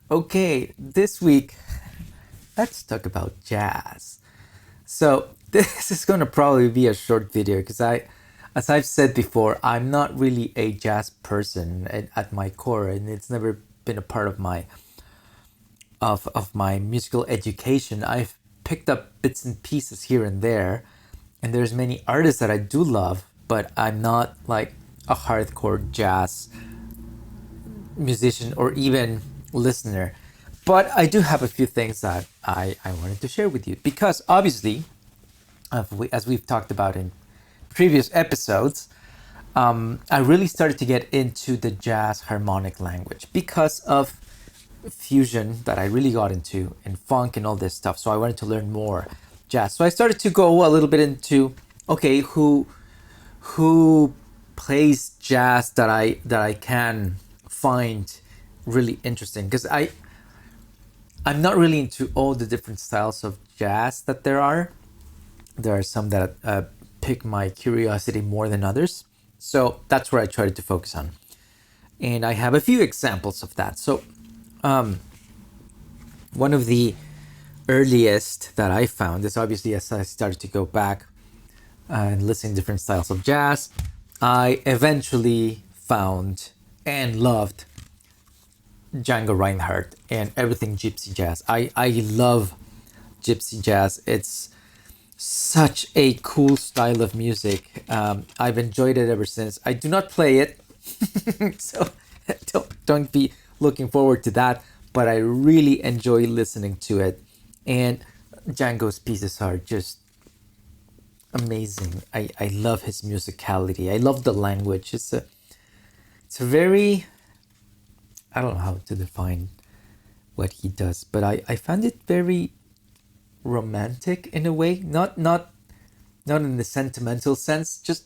Okay, this week, let's talk about jazz. So, this is going to probably be a short video because as I've said before, I'm not really a jazz person at my core, and it's never been a part of my musical education. I've picked up bits and pieces here and there, and there's many artists that I do love, but I'm not like a hardcore jazz musician or even listener. But I do have a few things that I wanted to share with you because obviously, as we've talked about in previous episodes, I really started to get into the jazz harmonic language because of fusion that I really got into and funk and all this stuff. So I wanted to learn more jazz. So I started to go a little bit into okay, who plays jazz that I can find really interesting because I'm not really into all the different styles of jazz that there are. There are some that pick my curiosity more than others. So that's where I tried to focus on. And I have a few examples of that. So one of the earliest that I found is obviously as I started to go back and listen to different styles of jazz, I eventually found and loved Django Reinhardt and everything gypsy jazz. I love gypsy jazz. It's such a cool style of music. I've enjoyed it ever since. I do not play it, so don't be looking forward to that. But I really enjoy listening to it, and Django's pieces are just amazing. I love his musicality. I love the language. It's a very, I don't know how to define what he does, but I found it very romantic in a way. Not in the sentimental sense, just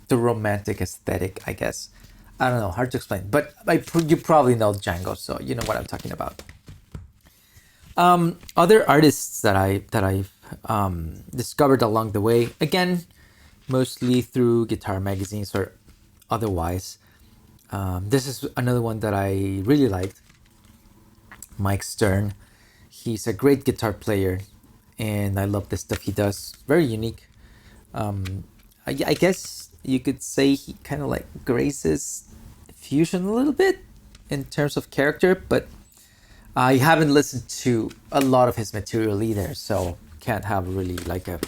the romantic aesthetic, I guess. I don't know, hard to explain. But you probably know Django, so you know what I'm talking about. Other artists that I've discovered along the way, again, mostly through guitar magazines or otherwise. This is another one that I really liked. Mike Stern. He's a great guitar player, and I love the stuff he does. Very unique. I guess you could say he kind of like graces fusion a little bit in terms of character, but I haven't listened to a lot of his material either, so can't have really like a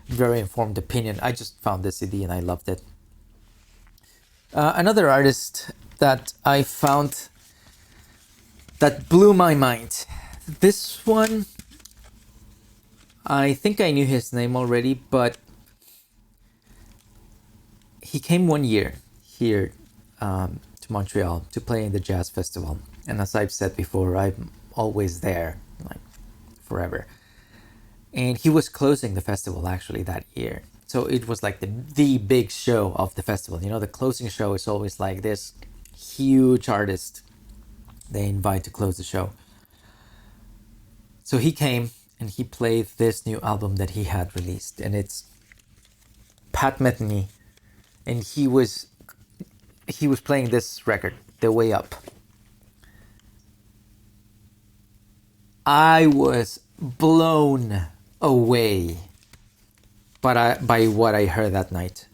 very informed opinion. I just found this CD and I loved it. Another artist that I found that blew my mind. This one, I think I knew his name already, but he came one year here to Montreal to play in the jazz festival. And as I've said before, I'm always there, like forever. And he was closing the festival actually that year. So it was like the big show of the festival. You know, the closing show is always like this huge artist they invite to close the show. So he came and he played this new album that he had released, and it's Pat Metheny, and he was playing this record, The Way Up. I was blown away by what I heard that night.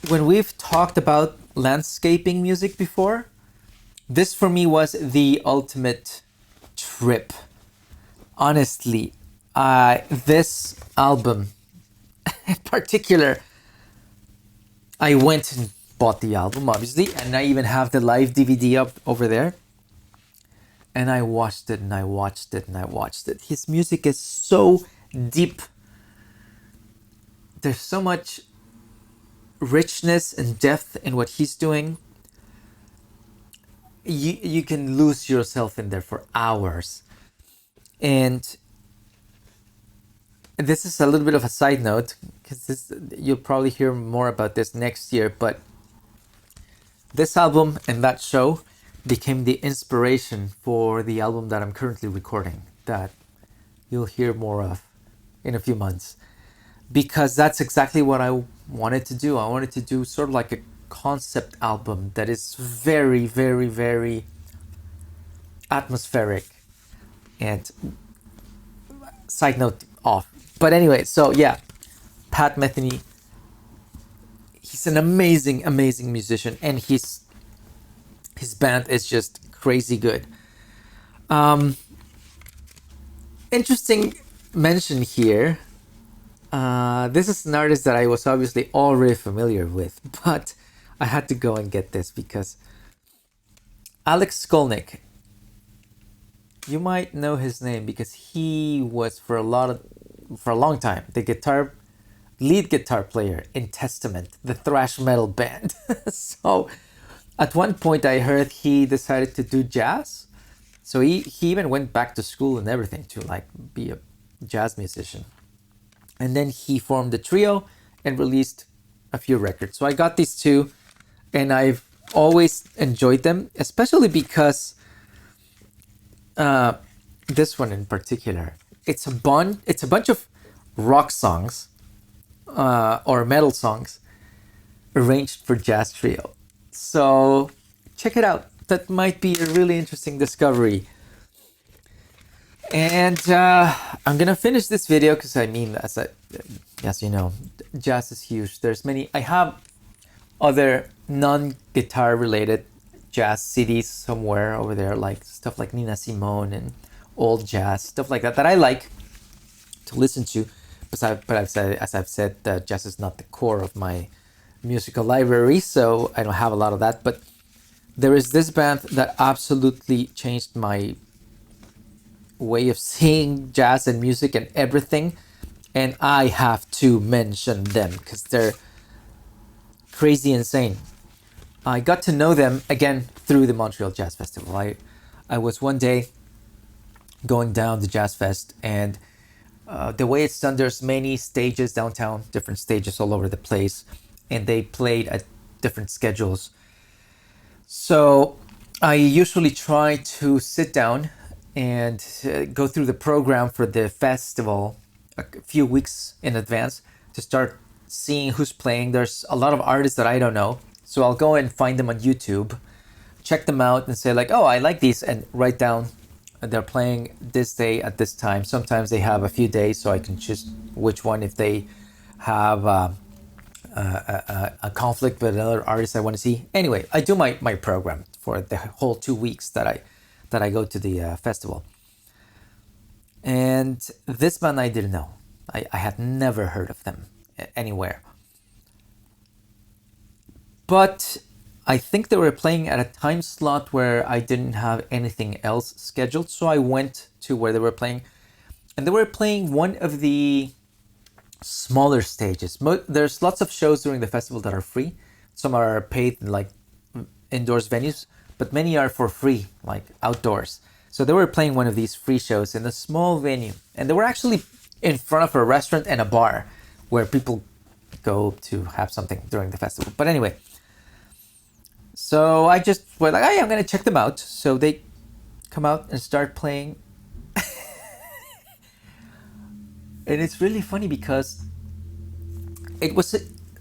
When we've talked about landscaping music before, this for me was the ultimate trip. Honestly, this album in particular, I went and bought the album, obviously, and I even have the live DVD up over there. And I watched it and I watched it and I watched it. His music is so deep. There's so much richness and depth in what he's doing. You can lose yourself in there for hours. And this is a little bit of a side note because you'll probably hear more about this next year, but this album and that show became the inspiration for the album that I'm currently recording that you'll hear more of in a few months, because that's exactly what I wanted to do. I wanted to do sort of like concept album that is very, very, very atmospheric. And side note off. But anyway, so yeah, Pat Metheny, he's an amazing, amazing musician, and his band is just crazy good. Interesting mention here. This is an artist that I was obviously already familiar with, but I had to go and get this because Alex Skolnick, you might know his name because he was for a long time the lead guitar player in Testament, the thrash metal band. So at one point I heard he decided to do jazz. So he even went back to school and everything to like be a jazz musician. And then he formed a trio and released a few records. So I got these two, and I've always enjoyed them, especially because this one in particular, it's a bunch of rock songs or metal songs arranged for jazz trio. So check it out. That might be a really interesting discovery. And I'm gonna finish this video because I mean, as you know, jazz is huge. I have other non-guitar related jazz CDs somewhere over there, like stuff like Nina Simone and old jazz, stuff like that I like to listen to. But as I've said, jazz is not the core of my musical library, so I don't have a lot of that. But there is this band that absolutely changed my way of seeing jazz and music and everything, and I have to mention them because they're crazy insane. I got to know them again through the Montreal Jazz Festival. I was one day going down the Jazz Fest, and the way it's done, there's many stages downtown, different stages all over the place, and they played at different schedules. So I usually try to sit down and go through the program for the festival a few weeks in advance to start seeing who's playing. There's a lot of artists that I don't know, so I'll go and find them on YouTube, check them out, and say like, oh, I like these, and write down they're playing this day at this time. Sometimes they have a few days, so I can choose which one if they have a conflict with another artist I want to see. Anyway, I do my program for the whole 2 weeks that I go to the festival. And this band I didn't know. I had never heard of them anywhere. But I think they were playing at a time slot where I didn't have anything else scheduled, so I went to where they were playing. And they were playing one of the smaller stages. There's lots of shows during the festival that are free. Some are paid, like indoors venues, but many are for free, like outdoors. So they were playing one of these free shows in a small venue, and they were actually in front of a restaurant and a bar where people go to have something during the festival. But anyway, so I just went like, hey, I'm gonna check them out. So they come out and start playing. And it's really funny because it was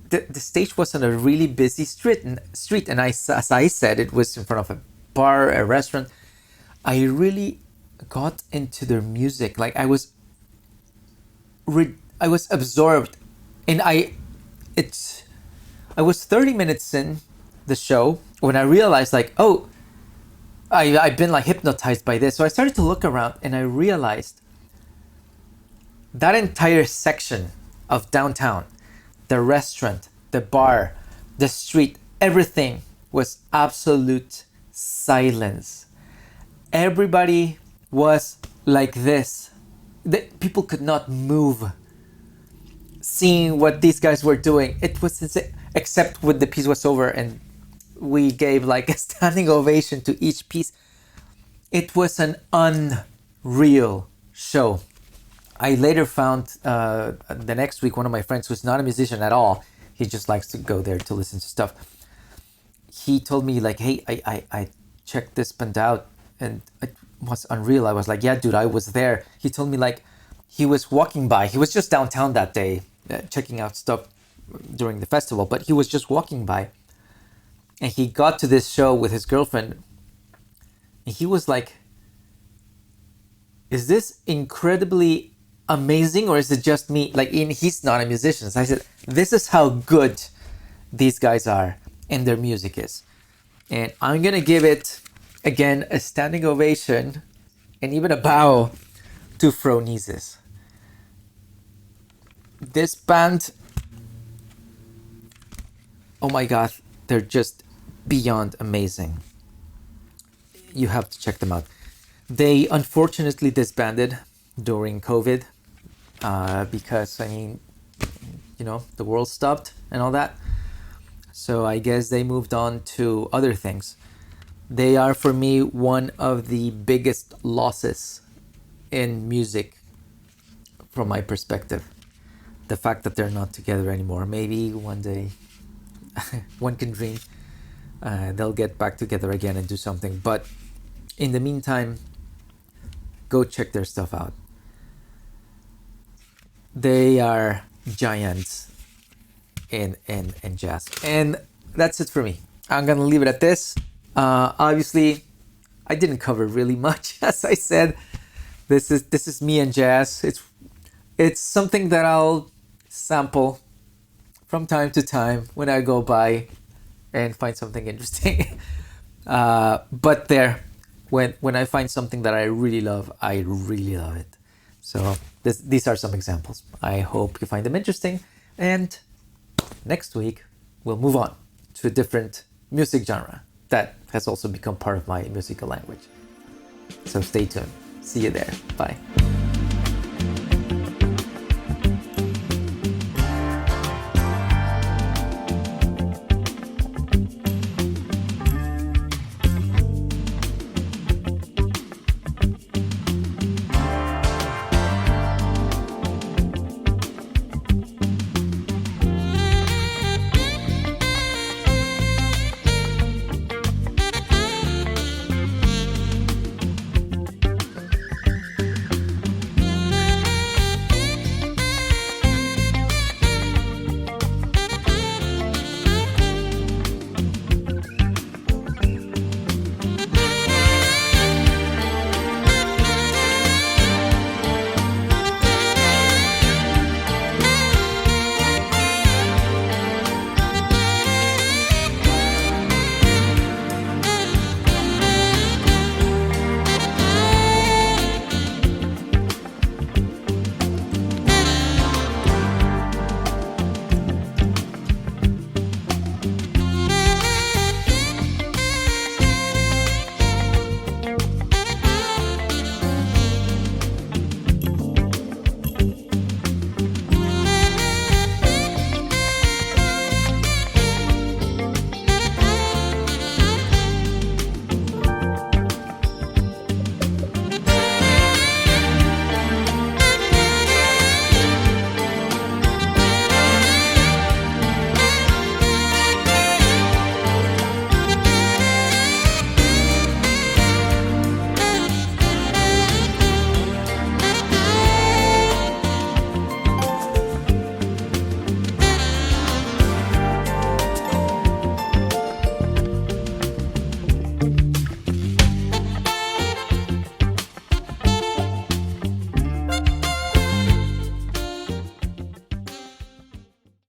the stage was on a really busy street, and as I said, it was in front of a bar, a restaurant. I really got into their music. Like I was absorbed, and I was 30 minutes in the show when I realized like, oh, I've been like hypnotized by this. So I started to look around, and I realized that entire section of downtown, the restaurant, the bar, the street, everything was absolute silence. Everybody was like this. People could not move. Seeing what these guys were doing, it was insane. Except when the piece was over and we gave like a standing ovation to each piece. It was an unreal show. I later found the next week one of my friends who's not a musician at all. He just likes to go there to listen to stuff. He told me like, hey, I checked this band out and it was unreal. I was like, yeah, dude, I was there. He told me like he was walking by. He was just downtown that day checking out stuff during the festival, but he was just walking by And he got to this show with his girlfriend, and he was like, is this incredibly amazing, or is it just me? Like, he's not a musician. So I said, this is how good these guys are and their music is. And I'm gonna give it, again, a standing ovation and even a bow to Phronesis. This band, oh my god, they're just beyond amazing. You have to check them out. They unfortunately disbanded during COVID because, I mean, you know, the world stopped and all that. So I guess they moved on to other things. They are, for me, one of the biggest losses in music from my perspective. The fact that they're not together anymore. Maybe one day, one can dream, they'll get back together again and do something. But in the meantime, go check their stuff out. They are giants in jazz. And that's it for me. I'm gonna leave it at this. Obviously, I didn't cover really much. As I said, this is me and jazz. It's something that I'll sample from time to time when I go by and find something interesting. But when I find something that I really love it. So these are some examples. I hope you find them interesting. And next week, we'll move on to a different music genre that has also become part of my musical language. So stay tuned. See you there. Bye.